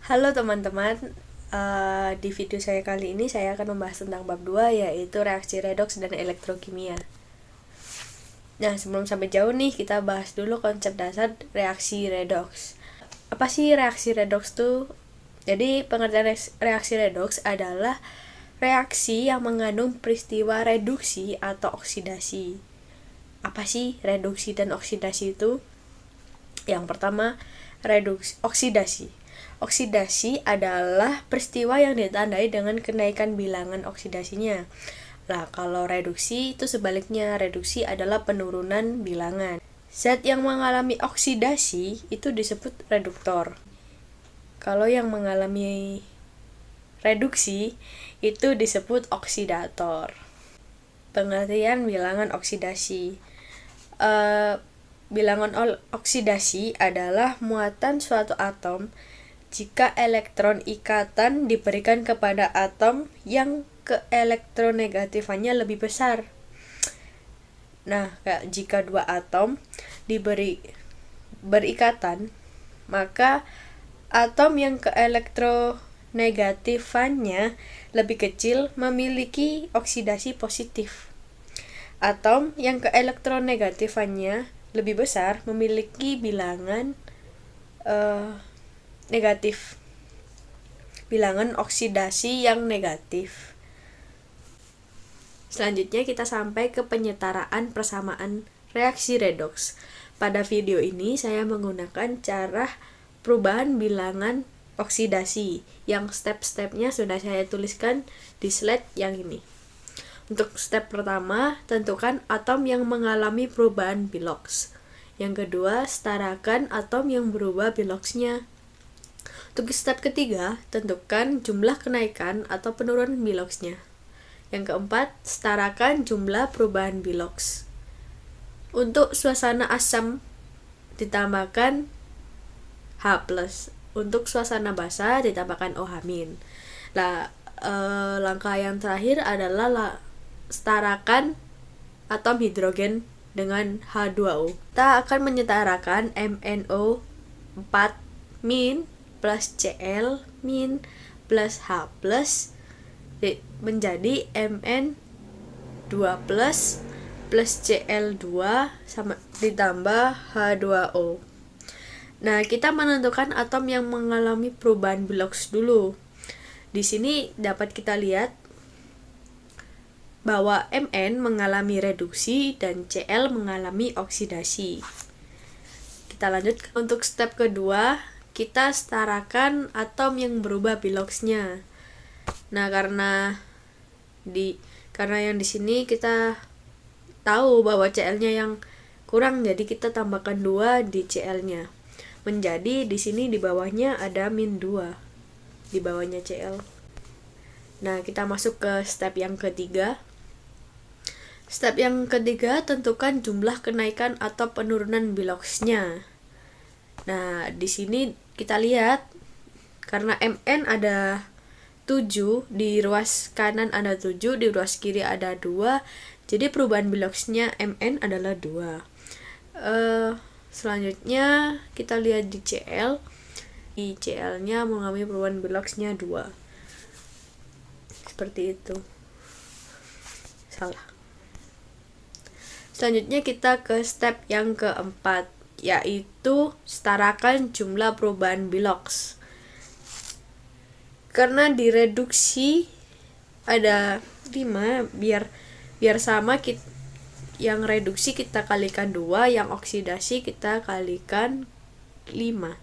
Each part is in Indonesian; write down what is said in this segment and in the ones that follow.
Halo teman-teman, di video saya kali ini saya akan membahas tentang bab 2 yaitu reaksi redoks dan elektrokimia. Nah, sebelum sampai jauh nih, kita bahas dulu konsep dasar reaksi redoks. Apa sih reaksi redoks tuh? Jadi, pengertian reaksi redoks adalah reaksi yang mengandung peristiwa reduksi atau oksidasi. Apa sih reduksi dan oksidasi itu? Yang pertama, oksidasi. Oksidasi adalah peristiwa yang ditandai dengan kenaikan bilangan oksidasinya. Nah, kalau reduksi itu sebaliknya, reduksi adalah penurunan bilangan. Zat yang mengalami oksidasi itu disebut reduktor. Kalau yang mengalami reduksi itu disebut oksidator. Pengertian bilangan oksidasi. Bilangan oksidasi adalah muatan suatu atom jika elektron ikatan diberikan kepada atom yang keelektronegatifannya lebih besar. Nah, jika dua atom berikatan, maka atom yang keelektronegatifannya lebih kecil memiliki oksidasi positif. Atom yang keelektronegatifannya lebih besar memiliki bilangan negatif, bilangan oksidasi yang negatif. Selanjutnya kita sampai ke penyetaraan persamaan reaksi redoks. Pada video ini saya menggunakan cara perubahan bilangan oksidasi yang step-stepnya sudah saya tuliskan di slide yang ini. Untuk step pertama, tentukan atom yang mengalami perubahan biloks. Yang kedua, setarakan atom yang berubah biloksnya. Untuk step ketiga, tentukan jumlah kenaikan atau penurunan biloksnya. Yang keempat, setarakan jumlah perubahan biloks. Untuk suasana asam, ditambahkan H+. Untuk suasana basa, ditambahkan OH-. Langkah yang terakhir adalah setarakan atom hidrogen dengan H2O. Kita akan menyetarakan MnO4- plus Cl- plus H+ menjadi Mn2+ plus Cl2 sama ditambah H2O. Nah, kita menentukan atom yang mengalami perubahan biloks dulu. Di sini dapat kita lihat bahwa Mn mengalami reduksi dan Cl mengalami oksidasi. Kita lanjut untuk step kedua, kita setarakan atom yang berubah biloksnya. Nah, karena yang di sini kita tahu bahwa Cl-nya yang kurang, jadi kita tambahkan 2 di Cl-nya. Menjadi di sini di bawahnya ada -2 di bawahnya Cl. Nah, kita masuk ke step yang ketiga. Step yang ketiga, tentukan jumlah kenaikan atau penurunan biloksnya. Nah, di sini kita lihat karena Mn ada 7, di ruas kanan ada 7, di ruas kiri ada 2, jadi perubahan biloksnya Mn adalah 2. Selanjutnya kita lihat di Cl. Di Cl-nya mengalami perubahan biloksnya 2. Seperti itu. Salah. Selanjutnya kita ke step yang keempat, yaitu setarakan jumlah perubahan biloks. Karena direduksi ada 5, biar sama, yang reduksi kita kalikan 2, yang oksidasi kita kalikan 5.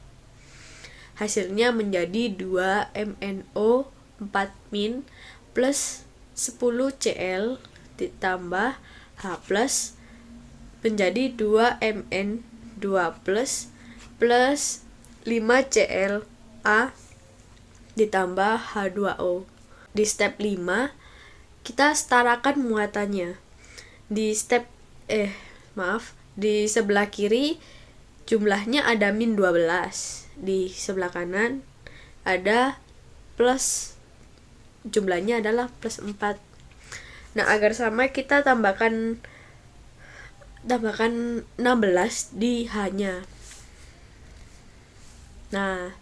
Hasilnya menjadi 2 MnO4- plus 10 Cl ditambah H+ menjadi 2 Mn2+ plus 5 Cla ditambah H2O. Di step 5 kita setarakan muatannya. Di sebelah kiri jumlahnya ada -12, di sebelah kanan ada plus, jumlahnya adalah +4. Nah, agar sama kita tambahkan 16 di H-nya. Nah,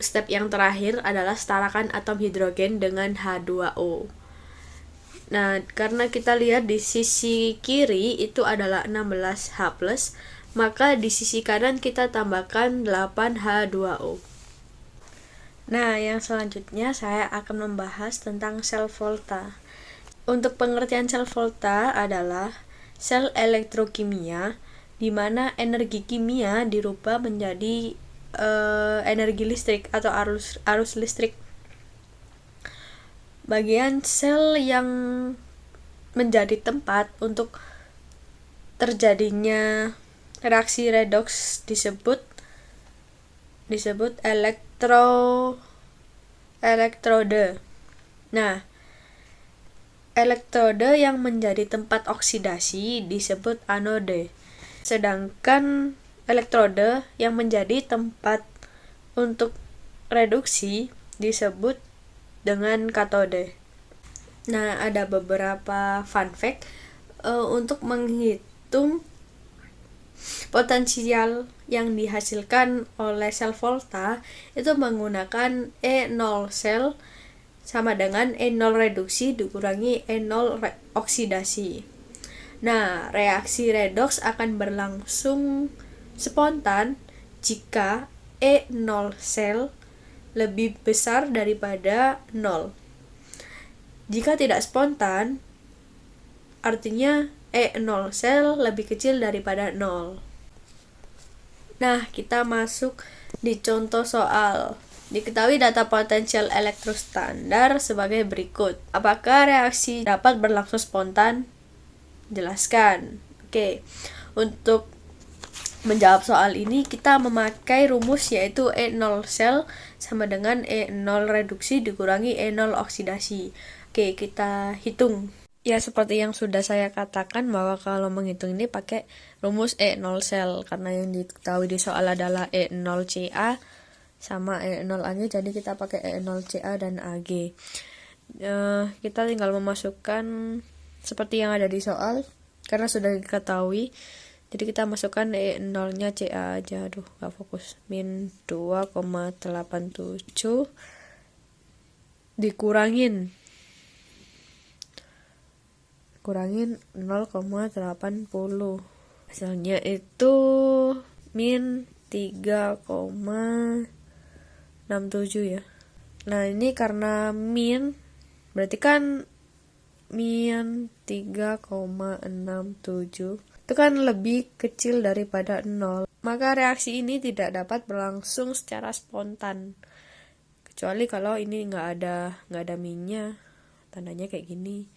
step yang terakhir adalah setarakan atom hidrogen dengan H2O. Nah, karena kita lihat di sisi kiri itu adalah 16H+, maka di sisi kanan kita tambahkan 8H2O. Nah, yang selanjutnya saya akan membahas tentang sel volta. Untuk pengertian sel volta adalah sel elektrokimia di mana energi kimia dirubah menjadi energi listrik atau arus listrik. Bagian sel yang menjadi tempat untuk terjadinya reaksi redoks disebut elektrode. Nah, elektrode yang menjadi tempat oksidasi disebut anode. Sedangkan elektrode yang menjadi tempat untuk reduksi disebut dengan katode. Nah, ada beberapa fun fact untuk menghitung potensial yang dihasilkan oleh sel volta itu menggunakan E0 sel sama dengan E0 reduksi dikurangi E0 oksidasi. Nah, reaksi redoks akan berlangsung spontan jika E0 sel lebih besar daripada 0. Jika tidak spontan, artinya E0 sel lebih kecil daripada 0. Nah, kita masuk di contoh soal. Diketahui data potensial elektrostandar sebagai berikut. Apakah reaksi dapat berlangsung spontan? Jelaskan. Oke. Untuk menjawab soal ini kita memakai rumus yaitu E0 sel sama dengan E0 reduksi dikurangi E0 oksidasi. Oke, kita hitung. Ya, seperti yang sudah saya katakan bahwa kalau menghitung ini pakai rumus E0 sel karena yang diketahui di soal adalah E0 Ca sama E0 Ag, jadi kita pakai E0 Ca dan Ag. Kita tinggal memasukkan seperti yang ada di soal karena sudah diketahui. Jadi kita masukkan E0 nya Ca aja. Aduh, gak fokus. Min 2,87 dikurangin 0,80. Hasilnya itu min 3,67 ya. Nah, ini karena min berarti kan min 3,67 itu kan lebih kecil daripada 0. Maka reaksi ini tidak dapat berlangsung secara spontan. Kecuali kalau ini nggak ada minnya, tandanya kayak gini.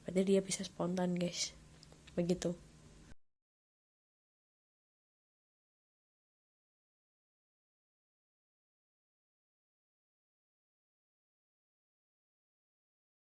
Berarti dia bisa spontan, guys. Begitu.